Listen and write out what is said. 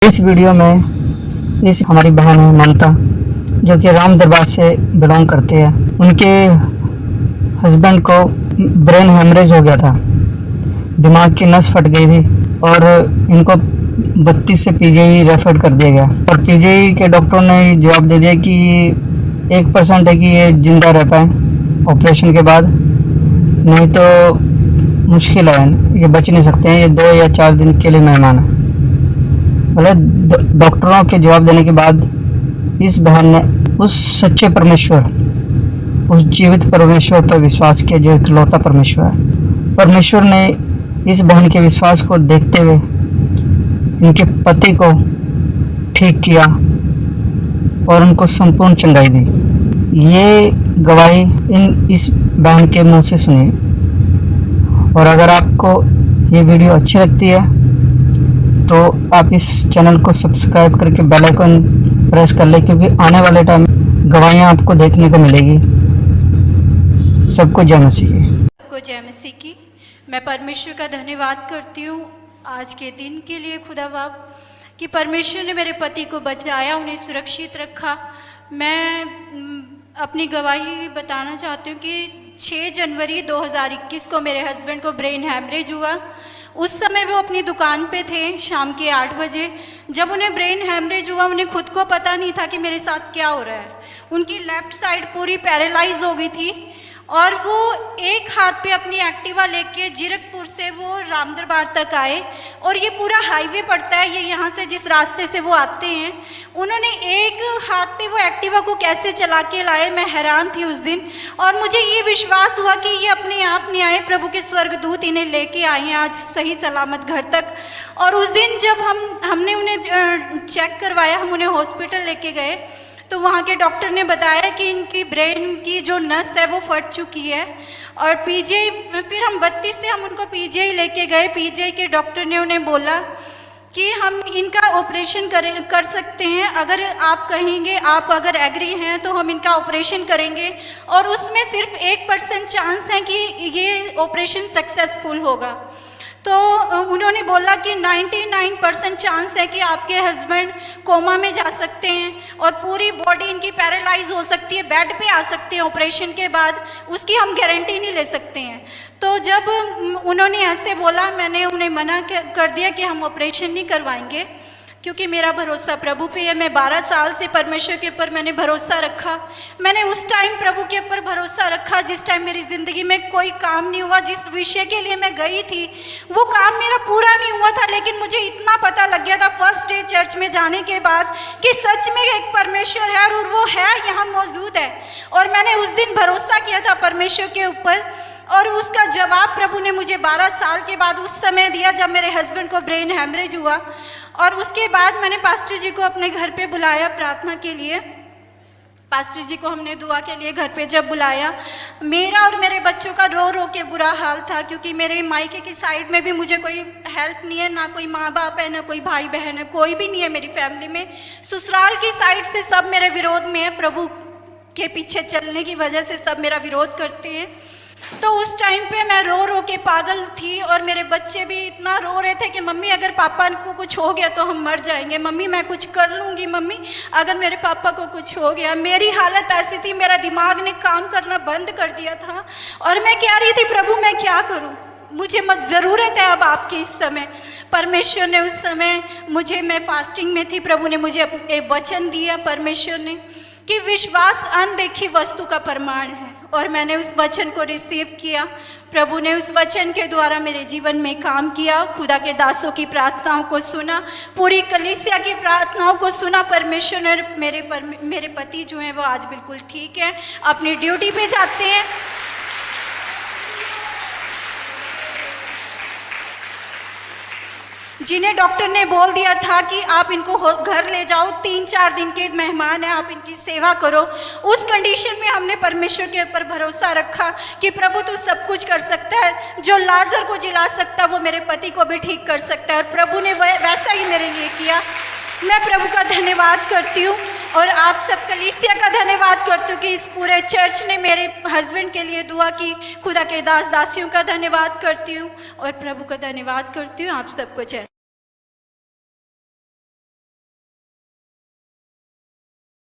इस वीडियो में इस हमारी बहन है ममता, जो कि राम दरबार से बिलोंग करती है। उनके हस्बैंड को ब्रेन हेमरेज हो गया था, दिमाग की नस फट गई थी और इनको 32 से पीजीआई रेफर कर दिया गया। और पीजीआई के डॉक्टरों ने जवाब दे दिया कि 1% है कि ये जिंदा रह पाए ऑपरेशन के बाद, नहीं तो मुश्किल है, ये बच नहीं सकते हैं, ये 2 या 4 दिन के लिए मेहमान है। मतलब डॉक्टरों के जवाब देने के बाद इस बहन ने उस सच्चे परमेश्वर, उस जीवित परमेश्वर पर विश्वास किया जो इकलौता परमेश्वर है। परमेश्वर ने इस बहन के विश्वास को देखते हुए इनके पति को ठीक किया और उनको संपूर्ण चंगाई दी। ये गवाही इस बहन के मुंह से सुनिए। और अगर आपको ये वीडियो अच्छी लगती है तो आप इस चैनल को सब्सक्राइब करके बेल आइकन प्रेस कर ले, क्योंकि आने वाले टाइम गवाहियाँ आपको देखने को मिलेगी। सबको जय मसीह की। सबको जय मसीह की। मैं परमेश्वर का धन्यवाद करती हूँ आज के दिन के लिए खुदा बाप, कि परमेश्वर ने मेरे पति को बचाया, उन्हें सुरक्षित रखा। मैं अपनी गवाही बताना चाहती हूँ कि 6 जनवरी 2021 को मेरे हस्बैंड को ब्रेन हैमरेज हुआ। उस समय वो अपनी दुकान पे थे शाम के 8 बजे। जब उन्हें ब्रेन हैमरेज हुआ, उन्हें खुद को पता नहीं था कि मेरे साथ क्या हो रहा है। उनकी लेफ्ट साइड पूरी पैरालाइज हो गई थी और वो एक हाथ पे अपनी एक्टिवा लेके जीरकपुर से वो राम दरबार तक आए। और ये पूरा हाईवे पड़ता है, ये यहाँ से जिस रास्ते से वो आते हैं, उन्होंने एक हाथ पे वो एक्टिवा को कैसे चला के लाए, मैं हैरान थी उस दिन। और मुझे ये विश्वास हुआ कि ये अपने आप नहीं आए, प्रभु के स्वर्गदूत इन्हें लेके आए हैं आज सही सलामत घर तक। और उस दिन जब हमने उन्हें चेक करवाया, हम उन्हें हॉस्पिटल लेके गए, तो वहाँ के डॉक्टर ने बताया कि इनकी ब्रेन की जो नस है वो फट चुकी है। और पीजीआई, फिर हम 32 से हम उनको पीजीआई लेके गए। पीजीआई के डॉक्टर ने उन्हें बोला कि हम इनका ऑपरेशन कर सकते हैं, अगर आप कहेंगे, आप अगर एग्री हैं तो हम इनका ऑपरेशन करेंगे। और उसमें सिर्फ 1% चांस है कि ये ऑपरेशन सक्सेसफुल होगा। तो उन्होंने बोला कि 99% चांस है कि आपके हस्बैंड कोमा में जा सकते हैं और पूरी बॉडी इनकी पैरालाइज हो सकती है, बेड पे आ सकते हैं ऑपरेशन के बाद, उसकी हम गारंटी नहीं ले सकते हैं। तो जब उन्होंने ऐसे बोला, मैंने उन्हें मना कर दिया कि हम ऑपरेशन नहीं करवाएंगे, क्योंकि मेरा भरोसा प्रभु पे है। मैं 12 साल से परमेश्वर के ऊपर मैंने भरोसा रखा। मैंने उस टाइम प्रभु के ऊपर भरोसा रखा जिस टाइम मेरी ज़िंदगी में कोई काम नहीं हुआ। जिस विषय के लिए मैं गई थी वो काम मेरा पूरा नहीं हुआ था, लेकिन मुझे इतना पता लग गया था फर्स्ट डे चर्च में जाने के बाद कि सच में एक परमेश्वर है और वो है, यहाँ मौजूद है। और मैंने उस दिन भरोसा किया था परमेश्वर के ऊपर, और उसका जवाब प्रभु ने मुझे 12 साल के बाद उस समय दिया जब मेरे हस्बैंड को ब्रेन हैमरेज हुआ। और उसके बाद मैंने पास्टर जी को अपने घर पे बुलाया प्रार्थना के लिए। पास्टर जी को हमने दुआ के लिए घर पे जब बुलाया, मेरा और मेरे बच्चों का रो रो के बुरा हाल था, क्योंकि मेरे मायके की साइड में भी मुझे कोई हेल्प नहीं है, ना कोई माँ बाप है, ना कोई भाई बहन है, कोई भी नहीं है मेरी फैमिली में। ससुराल की साइड से सब मेरे विरोध में है, प्रभु के पीछे चलने की वजह से सब मेरा विरोध करते हैं। तो उस टाइम पे मैं रो रो के पागल थी और मेरे बच्चे भी इतना रो रहे थे कि मम्मी अगर पापा को कुछ हो गया तो हम मर जाएंगे, मम्मी मैं कुछ कर लूँगी, मम्मी अगर मेरे पापा को कुछ हो गया। मेरी हालत ऐसी थी, मेरा दिमाग ने काम करना बंद कर दिया था और मैं कह रही थी प्रभु मैं क्या करूँ, मुझे मत ज़रूरत है अब आपकी इस समय। परमेश्वर ने उस समय मुझे, मैं फास्टिंग में थी, प्रभु ने मुझे एक वचन दिया परमेश्वर ने कि विश्वास अनदेखी वस्तु का प्रमाण है। और मैंने उस वचन को रिसीव किया। प्रभु ने उस वचन के द्वारा मेरे जीवन में काम किया, खुदा के दासों की प्रार्थनाओं को सुना, पूरी कलीसिया की प्रार्थनाओं को सुना। परमेश्वर ने मेरे पति जो हैं वो आज बिल्कुल ठीक हैं, अपनी ड्यूटी पे जाते हैं। जिन्हें डॉक्टर ने बोल दिया था कि आप इनको घर ले जाओ, 3-4 दिन के मेहमान हैं, आप इनकी सेवा करो, उस कंडीशन में हमने परमेश्वर के ऊपर भरोसा रखा कि प्रभु तू सब कुछ कर सकता है, जो लाजर को जिला सकता है वो मेरे पति को भी ठीक कर सकता है। और प्रभु ने वैसा ही मेरे लिए किया। मैं प्रभु का धन्यवाद करती हूँ और आप सब कलीसिया का धन्यवाद करती हूँ कि इस पूरे चर्च ने मेरे हस्बैंड के लिए दुआ की। खुदा के दास दासियों का धन्यवाद करती हूँ और प्रभु का धन्यवाद करती हूँ। आप सबको जय।